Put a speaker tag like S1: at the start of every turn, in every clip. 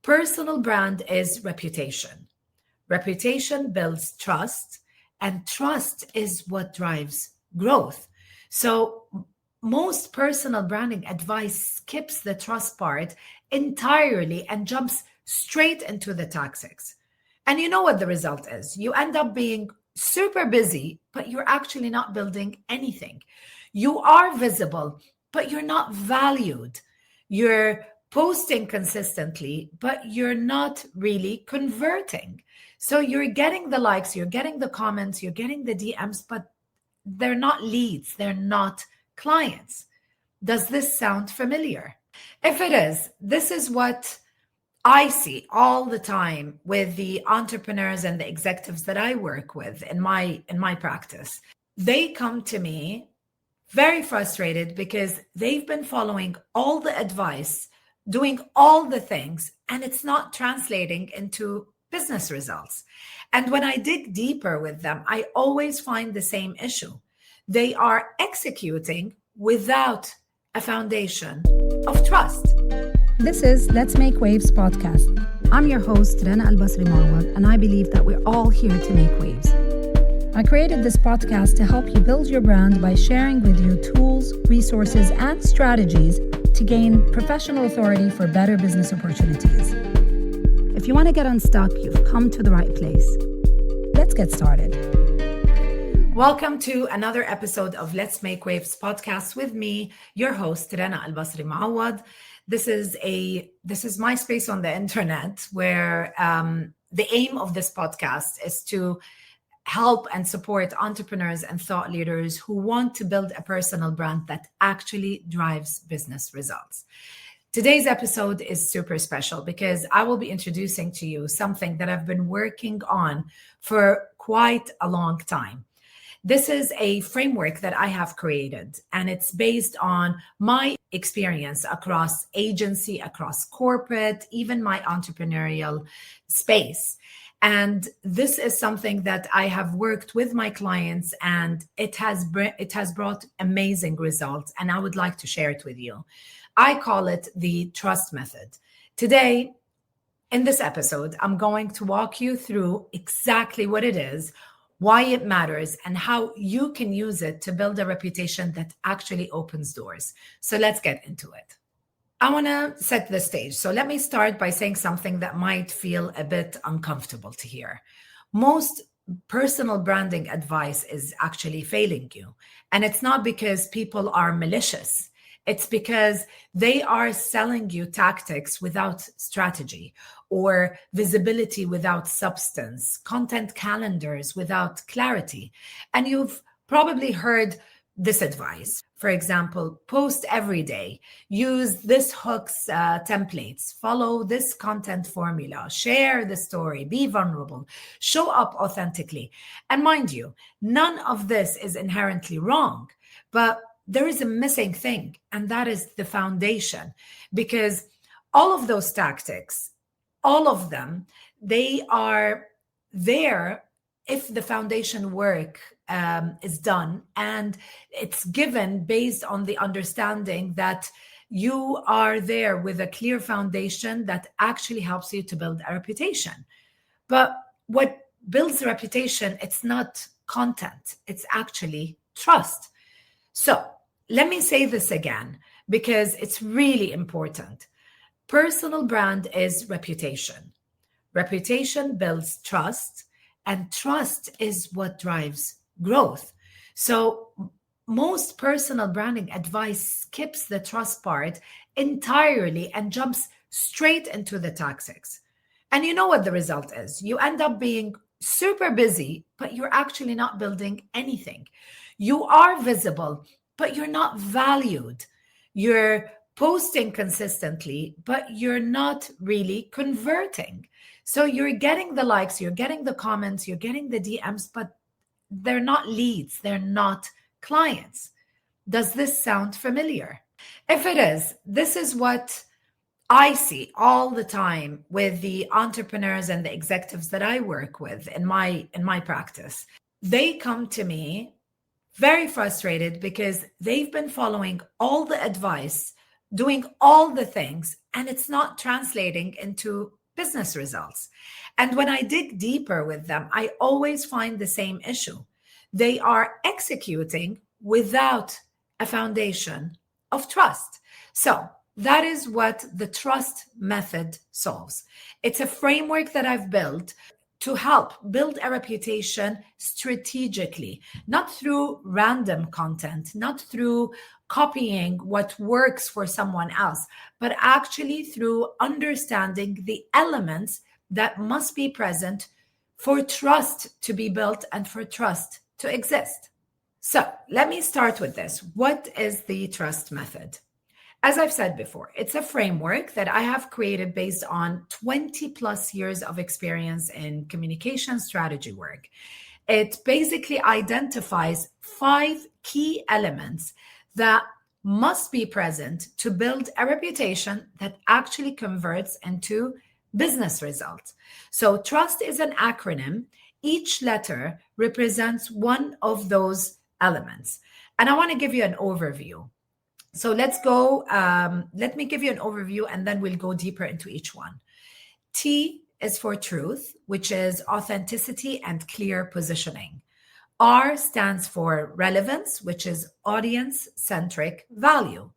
S1: Personal brand is reputation. Reputation builds trust, and trust is what drives growth. So, most personal branding advice skips the trust part entirely and jumps straight into the tactics. And you know what the result is? You end up being super busy, but you're actually not building anything. You are visible, but you're not valued. You're posting consistently, but you're not really converting. So you're getting the likes, you're getting the comments, you're getting the DMs, but they're not leads, they're not clients. Does this sound familiar? If it is, this is what I see all the time with the entrepreneurs and the executives that I work with in my practice. They come to me very frustrated because they've been following all the advice, doing all the things, and it's not translating into business results. And when I dig deeper with them, I always find the same issue. They are executing without a foundation of trust.
S2: This is Let's Make Waves podcast. I'm your host, Rana Al-Basri Marwad, and I believe that we're all here to make waves. I created this podcast to help you build your brand by sharing with you tools, resources, and strategies to gain professional authority for better business opportunities. If you want to get unstuck, you've come to the right place. Let's get started.
S1: Welcome to another episode of Let's Make Waves podcast with me, your host, Rana Al-Basri Marwad. This is my space on the internet where the aim of this podcast is to help and support entrepreneurs and thought leaders who want to build a personal brand that actually drives business results. Today's episode is super special because I will be introducing to you something that I've been working on for quite a long time. This is a framework that I have created, and it's based on my experience across agency, across corporate, even my entrepreneurial space. And this is something that I have worked with my clients, and it has brought amazing results, and I would like to share it with you. I call it the trust method. Today, in this episode, I'm going to walk you through exactly what it is, why it matters, and how you can use it to build a reputation that actually opens doors. So let's get into it. I want to set the stage. So let me start by saying something that might feel a bit uncomfortable to hear. Most personal branding advice is actually failing you. And it's not because people are malicious. It's because they are selling you tactics without strategy, or visibility without substance, content calendars without clarity. And you've probably heard this advice. For example, post every day, use this hook's templates, follow this content formula, share the story, be vulnerable, show up authentically. And mind you, none of this is inherently wrong, but there is a missing thing, and that is the foundation. Because all of those tactics, all of them, they are there if the foundation work is done, and it's given based on the understanding that you are there with a clear foundation that actually helps you to build a reputation. But what builds a reputation, it's not content, it's actually trust. So let me say this again, because it's really important. Personal brand is reputation. Reputation builds trust, and trust is what drives growth. So most personal branding advice skips the trust part entirely and jumps straight into the tactics. And you know what the result is? You end up being super busy, but you're actually not building anything. You are visible, but you're not valued. You're posting consistently, but you're not really converting. So you're getting the likes, you're getting the comments, you're getting the DMs, but they're not leads, they're not clients. Does this sound familiar? If it is, this is what I see all the time with the entrepreneurs and the executives that I work with in my practice. They come to me very frustrated because they've been following all the advice, doing all the things, and it's not translating into business results. And when I dig deeper with them, I always find the same issue. They are executing without a foundation of trust. So that is what the trust method solves. It's a framework that I've built to help build a reputation strategically, not through random content, not through copying what works for someone else, but actually through understanding the elements that must be present for trust to be built and for trust to exist. So let me start with this. What is the trust method? As I've said before, it's a framework that I have created based on 20 plus years of experience in communication strategy work. It basically identifies 5 key elements that must be present to build a reputation that actually converts into business results. So trust is an acronym. Each letter represents one of those elements. And I want to give you an overview. So let's go, let me give you an overview and then we'll go deeper into each one. T is for truth, which is authenticity and clear positioning. R stands for relevance, which is audience-centric value.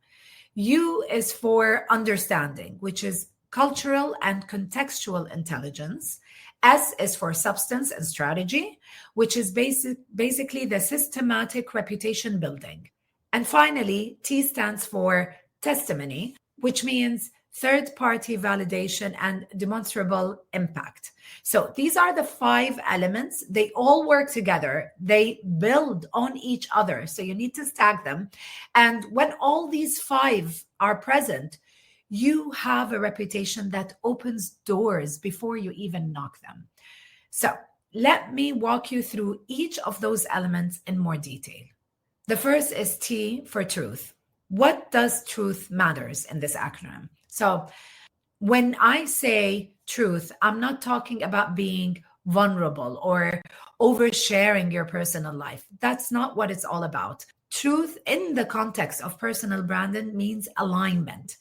S1: U is for understanding, which is cultural and contextual intelligence. S is for substance and strategy, which is basically the systematic reputation building. And finally, T stands for testimony, which means third-party validation and demonstrable impact. So these are the 5 elements. They all work together. They build on each other. So you need to stack them. And when all these 5 are present, you have a reputation that opens doors before you even knock them. So let me walk you through each of those elements in more detail. The first is T for truth. What does truth matters in this acronym? So when I say truth, I'm not talking about being vulnerable or oversharing your personal life. That's not what it's all about. Truth in the context of personal branding means alignment.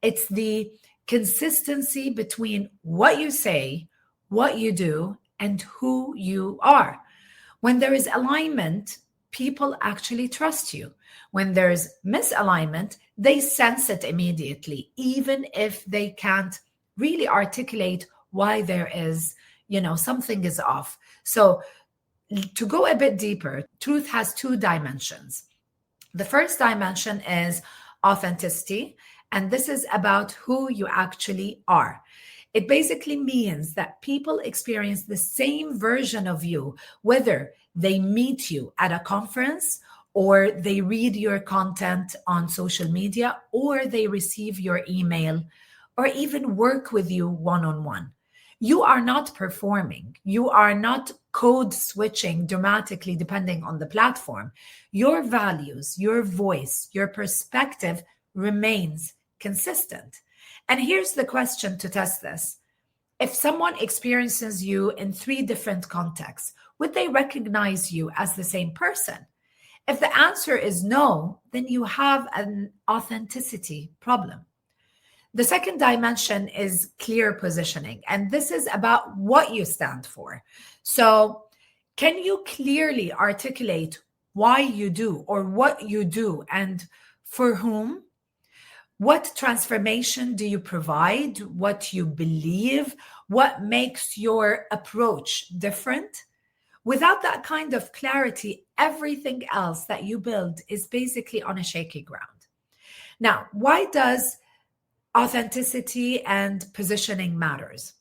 S1: It's the consistency between what you say, what you do, and who you are. When there is alignment, people actually trust you. When there's misalignment, they sense it immediately, even if they can't really articulate why there is, something is off. So to go a bit deeper, truth has 2 dimensions. The first dimension is authenticity, and this is about who you actually are. It basically means that people experience the same version of you, whether they meet you at a conference or they read your content on social media or they receive your email or even work with you one-on-one. You are not performing. You are not code switching dramatically depending on the platform. Your values, your voice, your perspective remains consistent. And here's the question to test this. If someone experiences you in 3 different contexts, would they recognize you as the same person? If the answer is no, then you have an authenticity problem. The second dimension is clear positioning, and this is about what you stand for. So, can you clearly articulate why you do or what you do and for whom? What transformation do you provide? What you believe? What makes your approach different? Without that kind of clarity, everything else that you build is basically on a shaky ground. Now, why does authenticity and positioning matters?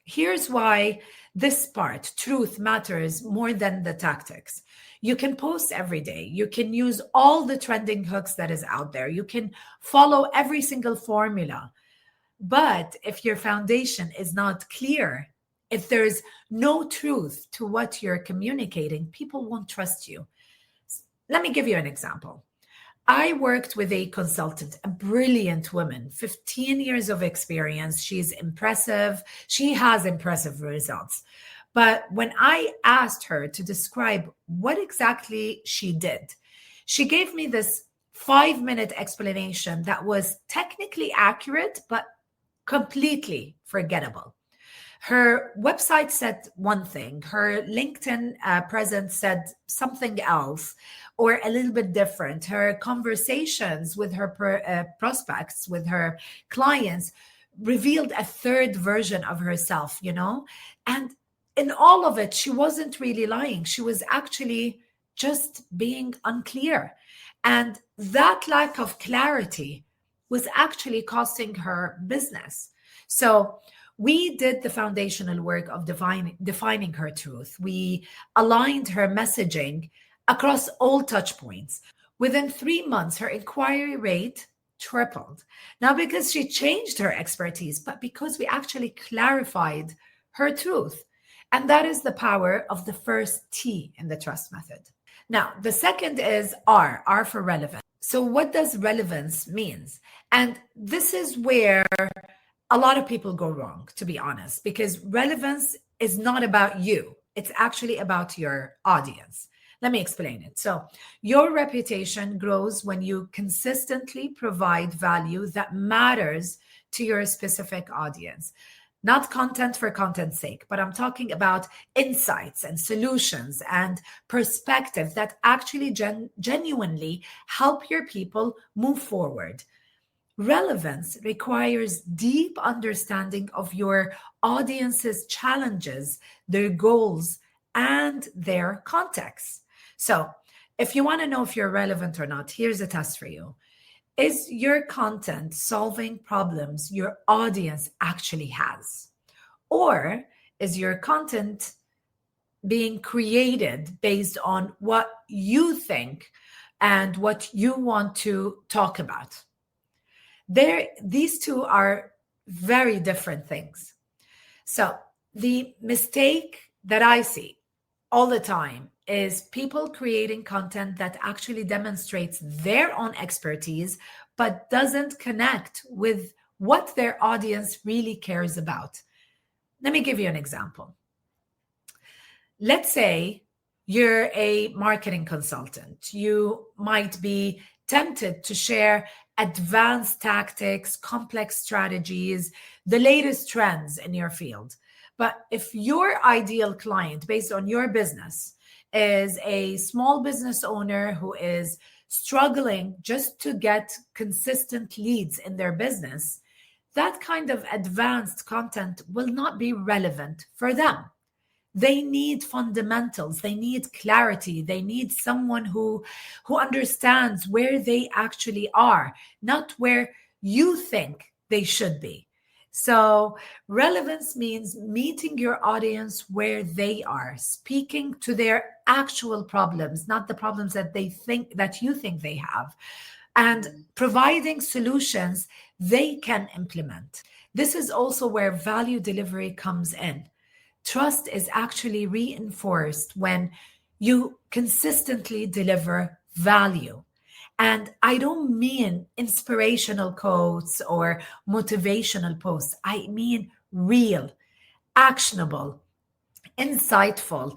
S1: Here's why this part, truth, matters more than the tactics. You can post every day. You can use all the trending hooks that is out there. You can follow every single formula. But if your foundation is not clear, if there's no truth to what you're communicating, people won't trust you. Let me give you an example. I worked with a consultant, a brilliant woman, 15 years of experience. She's impressive. She has impressive results. But when I asked her to describe what exactly she did, she gave me this 5-minute explanation that was technically accurate, but completely forgettable. Her website said one thing, her LinkedIn presence said something else, or a little bit different. Her conversations with her prospects, with her clients, revealed a third version of herself, And in all of it, she wasn't really lying. She was actually just being unclear. And that lack of clarity was actually costing her business. So we did the foundational work of defining her truth. We aligned her messaging across all touch points. Within 3 months, her inquiry rate tripled. Not because she changed her expertise, but because we actually clarified her truth. And that is the power of the first T in the trust method. Now, the second is R for relevance. So what does relevance means? And this is where a lot of people go wrong, to be honest, because relevance is not about you. It's actually about your audience. Let me explain it. So your reputation grows when you consistently provide value that matters to your specific audience. Not content for content's sake, but I'm talking about insights and solutions and perspective that actually genuinely help your people move forward. Relevance requires deep understanding of your audience's challenges, their goals, and their context. So, if you want to know if you're relevant or not, here's a test for you. Is your content solving problems your audience actually has? Or is your content being created based on what you think and what you want to talk about? These two are very different things. So the mistake that I see all the time is people creating content that actually demonstrates their own expertise, but doesn't connect with what their audience really cares about. Let me give you an example. Let's say you're a marketing consultant. You might be tempted to share advanced tactics, complex strategies, the latest trends in your field. But if your ideal client, based on your business, is a small business owner who is struggling just to get consistent leads in their business, that kind of advanced content will not be relevant for them. They need fundamentals. They need clarity. They need someone who understands where they actually are, not where you think they should be. So relevance means meeting your audience where they are, speaking to their actual problems, not the problems that you think they have, and providing solutions they can implement. This is also where value delivery comes in. Trust is actually reinforced when you consistently deliver value. And I don't mean inspirational quotes or motivational posts. I mean real, actionable, insightful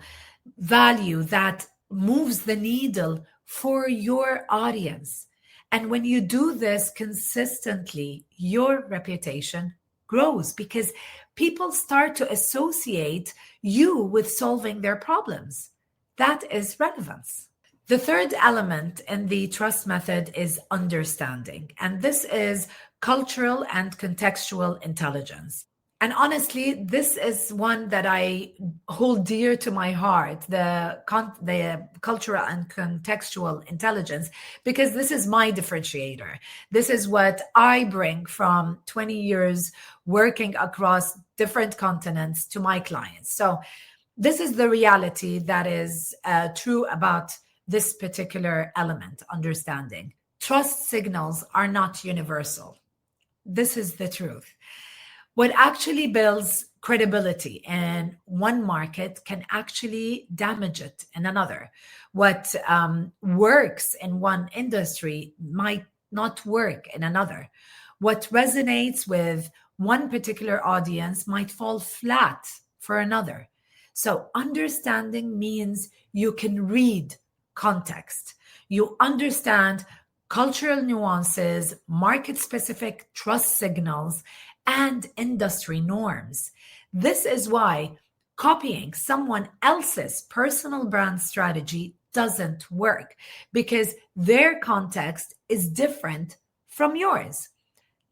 S1: value that moves the needle for your audience. And when you do this consistently, your reputation grows because people start to associate you with solving their problems. That is relevance. The third element in the trust method is understanding, and this is cultural and contextual intelligence. And honestly, this is one that I hold dear to my heart, the cultural and contextual intelligence, because this is my differentiator. This is what I bring from 20 years working across different continents to my clients. So this is the reality that is true about this particular element, understanding. Trust signals are not universal. This is the truth. What actually builds credibility in one market can actually damage it in another. What works in one industry might not work in another. What resonates with one particular audience might fall flat for another. So understanding means you can read context. You understand cultural nuances, market-specific trust signals, and industry norms. This is why copying someone else's personal brand strategy doesn't work, because their context is different from yours.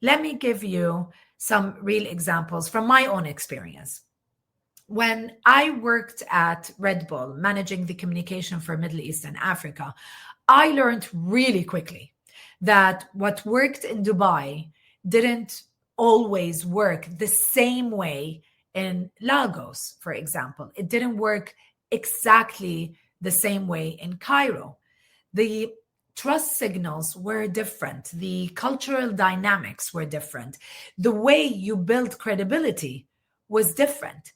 S1: Let me give you some real examples from my own experience. When I worked at Red Bull, managing the communication for Middle East and Africa, I learned really quickly that what worked in Dubai didn't always work the same way in Lagos, for example. It didn't work exactly the same way in Cairo. The trust signals were different. The cultural dynamics were different. The way you build credibility was different.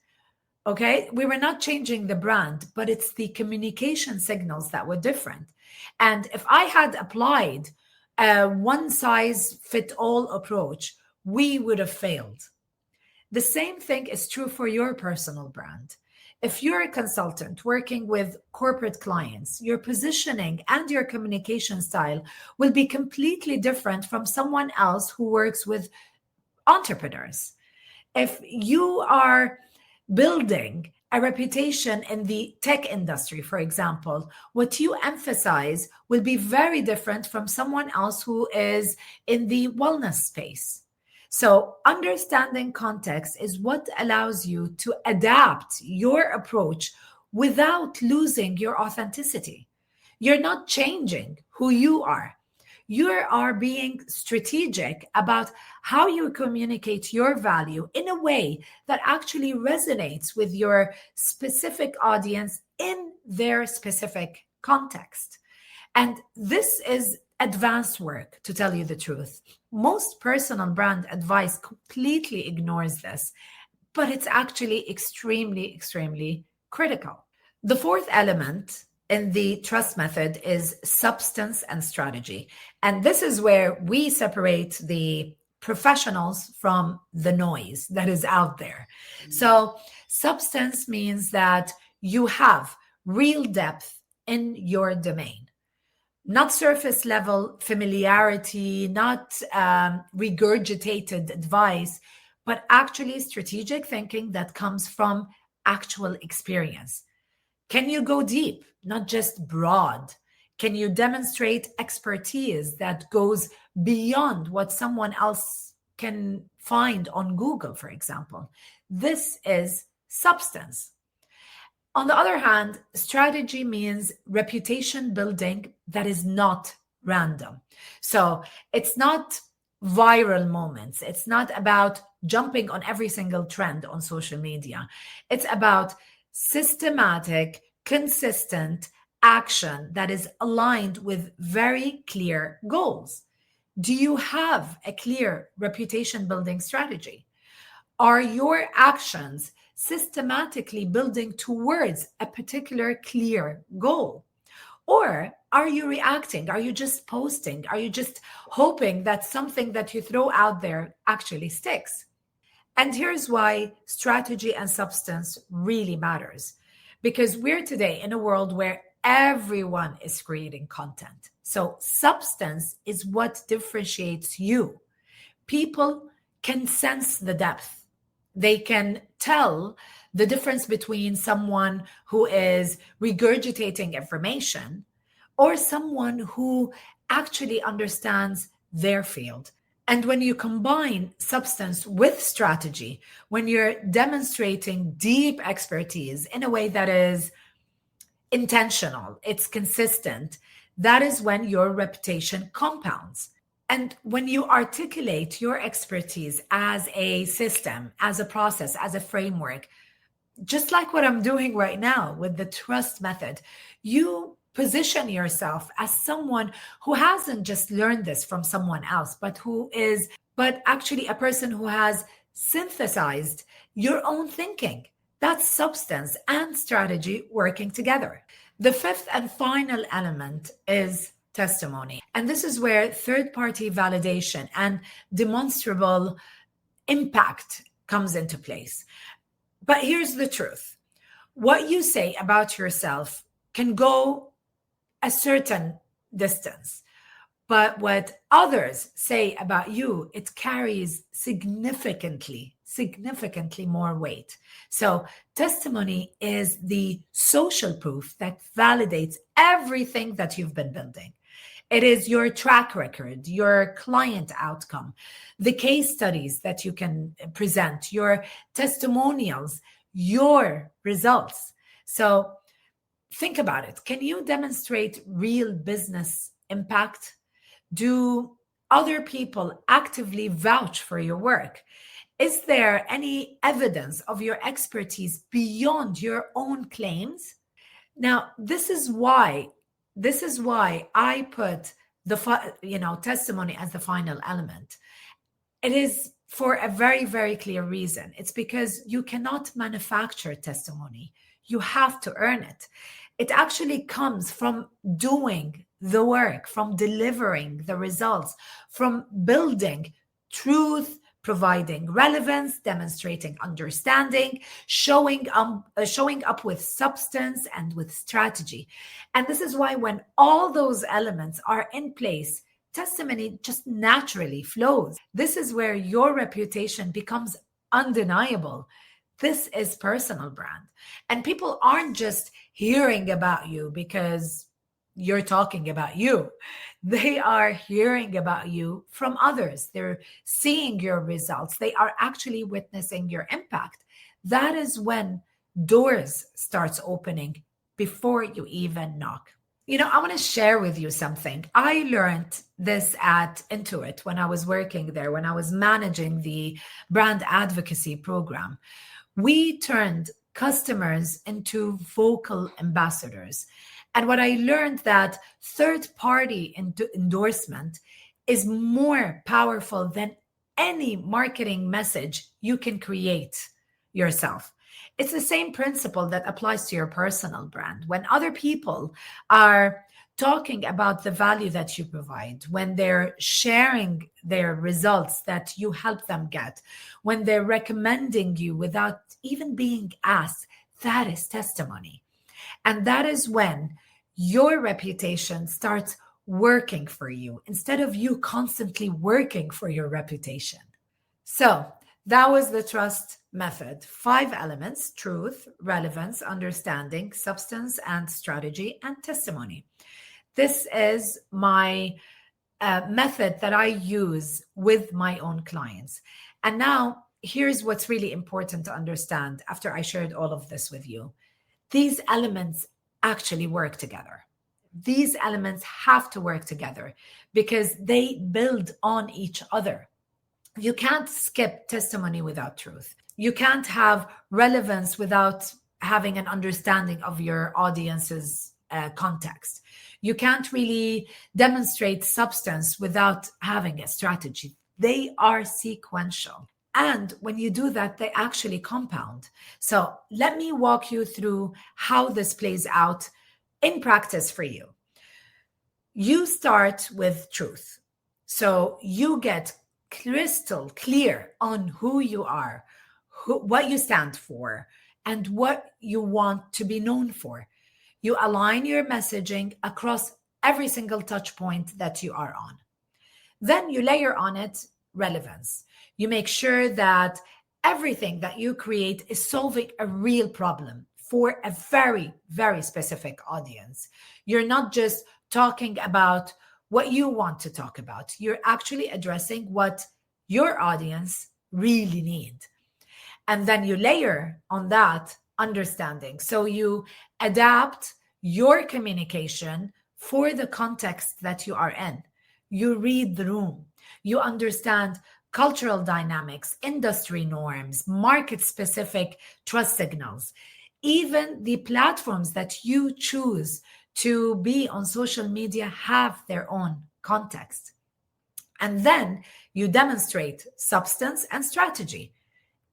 S1: Okay, we were not changing the brand, but it's the communication signals that were different. And if I had applied a one size fit all approach, we would have failed. The same thing is true for your personal brand. If you're a consultant working with corporate clients, your positioning and your communication style will be completely different from someone else who works with entrepreneurs. If you are building a reputation in the tech industry, for example, what you emphasize will be very different from someone else who is in the wellness space. So understanding context is what allows you to adapt your approach without losing your authenticity. You're not changing who you are. You are being strategic about how you communicate your value in a way that actually resonates with your specific audience in their specific context. And this is advanced work, to tell you the truth. Most personal brand advice completely ignores this, but it's actually extremely, extremely critical. The fourth element in the trust method is substance and strategy. And this is where we separate the professionals from the noise that is out there. So substance means that you have real depth in your domain, not surface level familiarity, not regurgitated advice, but actually strategic thinking that comes from actual experience. Can you go deep, not just broad? Can you demonstrate expertise that goes beyond what someone else can find on Google, for example? This is substance. On the other hand, strategy means reputation building that is not random. So it's not viral moments. It's not about jumping on every single trend on social media. It's about systematic, consistent action that is aligned with very clear goals. Do you have a clear reputation building strategy? Are your actions systematically building towards a particular clear goal? Or are you reacting? Are you just posting? Are you just hoping that something that you throw out there actually sticks? And here's why strategy and substance really matters. Because we're today in a world where everyone is creating content. So substance is what differentiates you. People can sense the depth. They can tell the difference between someone who is regurgitating information or someone who actually understands their field. And when you combine substance with strategy, when you're demonstrating deep expertise in a way that is intentional, it's consistent, that is when your reputation compounds. And when you articulate your expertise as a system, as a process, as a framework, just like what I'm doing right now with the trust method, you position yourself as someone who hasn't just learned this from someone else, but actually a person who has synthesized your own thinking. That's substance and strategy working together. The fifth and final element is testimony. And this is where third-party validation and demonstrable impact comes into place. But here's the truth. What you say about yourself can go a certain distance, but what others say about you, it carries significantly more weight. So testimony is the social proof that validates everything that you've been building. It is your track record, your client outcome, the case studies that you can present, your testimonials, your results. So think about it. Can you demonstrate real business impact? Do other people actively vouch for your work? Is there any evidence of your expertise beyond your own claims? Now, this is why I put the testimony as the final element. It is for a very, very clear reason. It's because you cannot manufacture testimony. You have to earn it. It actually comes from doing the work, from delivering the results, from building truth, providing relevance, demonstrating understanding, showing up with substance and with strategy. And this is why when all those elements are in place, testimony just naturally flows. This is where your reputation becomes undeniable. This is personal brand. And people aren't just hearing about you because you're talking about you. They are hearing about you from others. They're seeing your results. They are actually witnessing your impact. That is when doors starts opening before you even knock. I want to share with you something. I learned this at Intuit when I was working there, when I was managing the brand advocacy program. We turned customers into vocal ambassadors. And what I learned that third-party endorsement is more powerful than any marketing message you can create yourself. It's the same principle that applies to your personal brand. When other people are talking about the value that you provide, when they're sharing their results that you help them get, when they're recommending you without even being asked, that is testimony. And that is when your reputation starts working for you instead of you constantly working for your reputation. So that was the trust method. 5 elements: truth, relevance, understanding, substance and strategy, and testimony. This is my method that I use with my own clients. And now here's what's really important to understand after I shared all of this with you. These elements actually work together. These elements have to work together because they build on each other. You can't skip testimony without truth. You can't have relevance without having an understanding of your audience's context. You can't really demonstrate substance without having a strategy. They are sequential. And when you do that, they actually compound. So let me walk you through how this plays out in practice for you. You start with truth. So you get crystal clear on who you are, what you stand for, and what you want to be known for. You align your messaging across every single touch point that you are on. Then you layer on it relevance. You make sure that everything that you create is solving a real problem for a very, very specific audience. You're not just talking about what you want to talk about. You're actually addressing what your audience really need. And then you layer on that understanding. So you adapt your communication for the context that you are in. You read the room. You understand cultural dynamics, industry norms, market-specific trust signals. Even the platforms that you choose to be on social media have their own context. And then you demonstrate substance and strategy.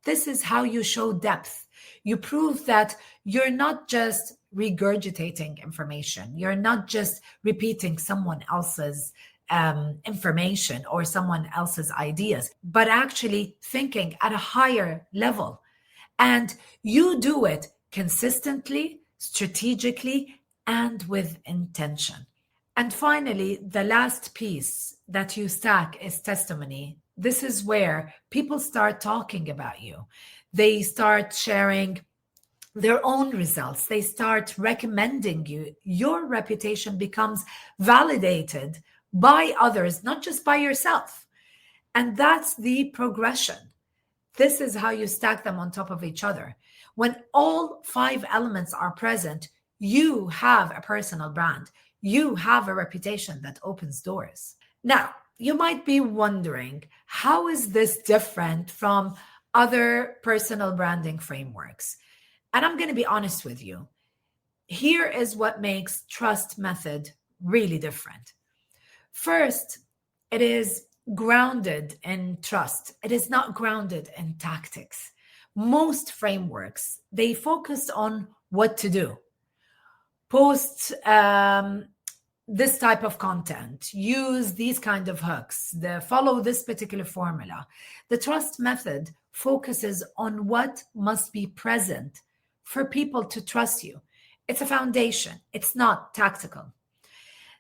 S1: This is how you show depth. You prove that you're not just regurgitating information. You're not just repeating someone else's information or someone else's ideas, but actually thinking at a higher level. And you do it consistently, strategically, and with intention. And finally, the last piece that you stack is testimony. This is where people start talking about you. They start sharing their own results. They start recommending you. Your reputation becomes validated by others, not just by yourself. And that's the progression. This is how you stack them on top of each other. When all 5 elements are present, you have a personal brand. You have a reputation that opens doors. Now, you might be wondering, how is this different from other personal branding frameworks? And I'm going to be honest with you. Here is what makes Trust Method really different. First, it is grounded in trust. It is not grounded in tactics. Most frameworks, they focus on what to do. Post this type of content, use these kind of hooks, follow this particular formula. The Trust Method focuses on what must be present for people to trust you. It's a foundation. It's not tactical.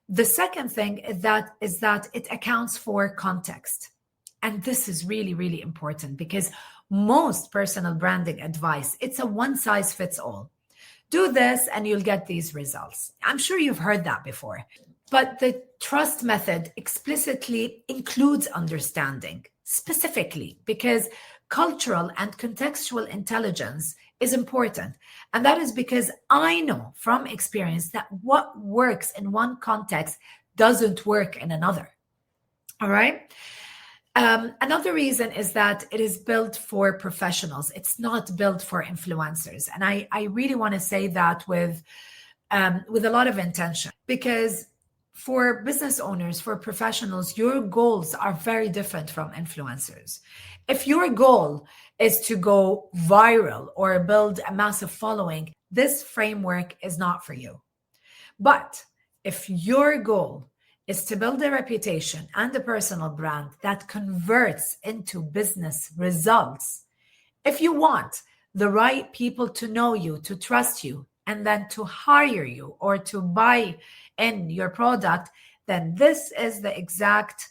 S1: The second thing is that it accounts for context. And this is really, really important because most personal branding advice, it's a one size fits all. Do this and you'll get these results. I'm sure you've heard that before. But the Trust Method explicitly includes understanding, specifically because cultural and contextual intelligence is important. And that is because I know from experience that what works in one context doesn't work in another. All right. Another reason is that it is built for professionals. It's not built for influencers. And I really want to say that with a lot of intention, because for business owners, for professionals, your goals are very different from influencers. If your goal is to go viral or build a massive following, this framework is not for you. But if your goal is to build a reputation and a personal brand that converts into business results, if you want the right people to know you, to trust you, and then to hire you or to buy in your product, then this is the exact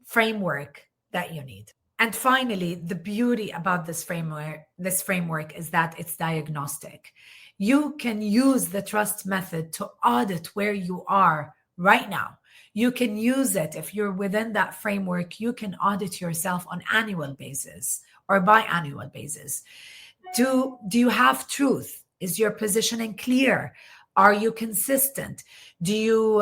S1: framework that you need. And finally, the beauty about this framework is that it's diagnostic. You can use the Trust Method to audit where you are right now. You can use it if you're within that framework. You can audit yourself on annual basis or biannual basis. Do you have truth? Is your positioning clear? Are you consistent? Do you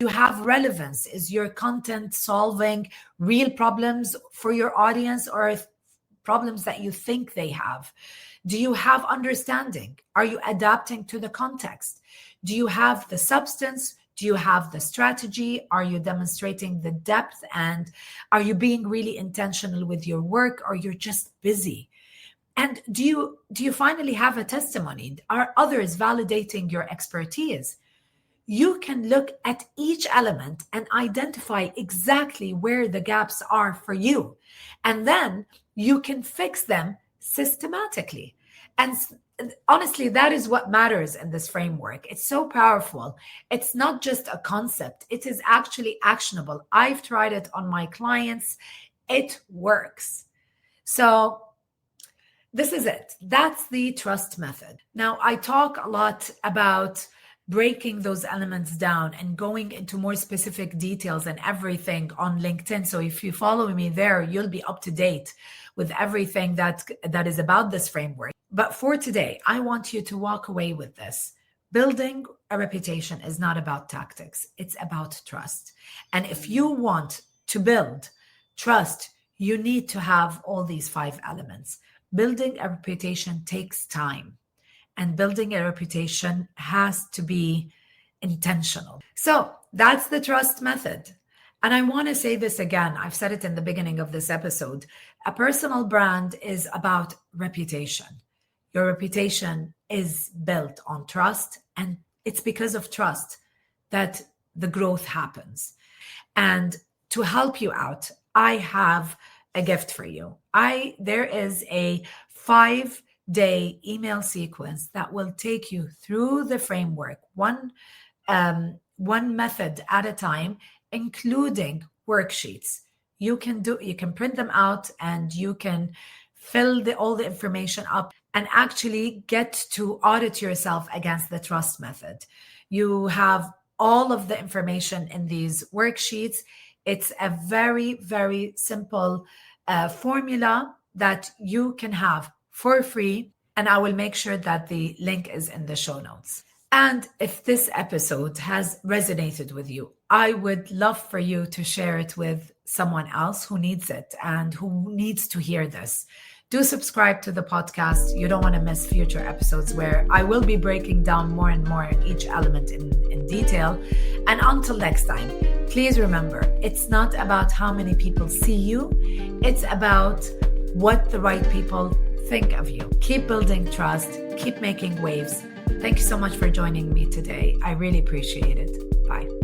S1: have relevance? Is your content solving real problems for your audience or problems that you think they have? Do you have understanding? Are you adapting to the context? Do you have the substance? Do you have the strategy? Are you demonstrating the depth? And are you being really intentional with your work, or you're just busy? And do you finally have a testimony? Are others validating your expertise? You can look at each element and identify exactly where the gaps are for you. And then you can fix them systematically. And honestly, that is what matters in this framework. It's so powerful. It's not just a concept. It is actually actionable. I've tried it on my clients. It works. So this is it. That's the Trust Method. Now, I talk a lot about breaking those elements down and going into more specific details and everything on LinkedIn. So if you follow me there, you'll be up to date with everything that is about this framework. But for today, I want you to walk away with this. Building a reputation is not about tactics. It's about trust. And if you want to build trust, you need to have all these 5 elements. Building a reputation takes time, and building a reputation has to be intentional. So that's the Trust Method. And I want to say this again. I've said it in the beginning of this episode. A personal brand is about reputation. Your reputation is built on trust, and it's because of trust that the growth happens. And to help you out, I have a gift for you. There is a 5-day email sequence that will take you through the framework, one one method at a time, including worksheets. You can print them out and you can fill all the information up and actually get to audit yourself against the trust method. You have all of the information in these worksheets. It's a very, very simple formula that you can have for free. And I will make sure that the link is in the show notes. And if this episode has resonated with you, I would love for you to share it with someone else who needs it and who needs to hear this. Do subscribe to the podcast. You don't want to miss future episodes where I will be breaking down more and more each element in detail. And until next time, please remember, it's not about how many people see you. It's about what the right people think of you. Keep building trust. Keep making waves. Thank you so much for joining me today. I really appreciate it. Bye.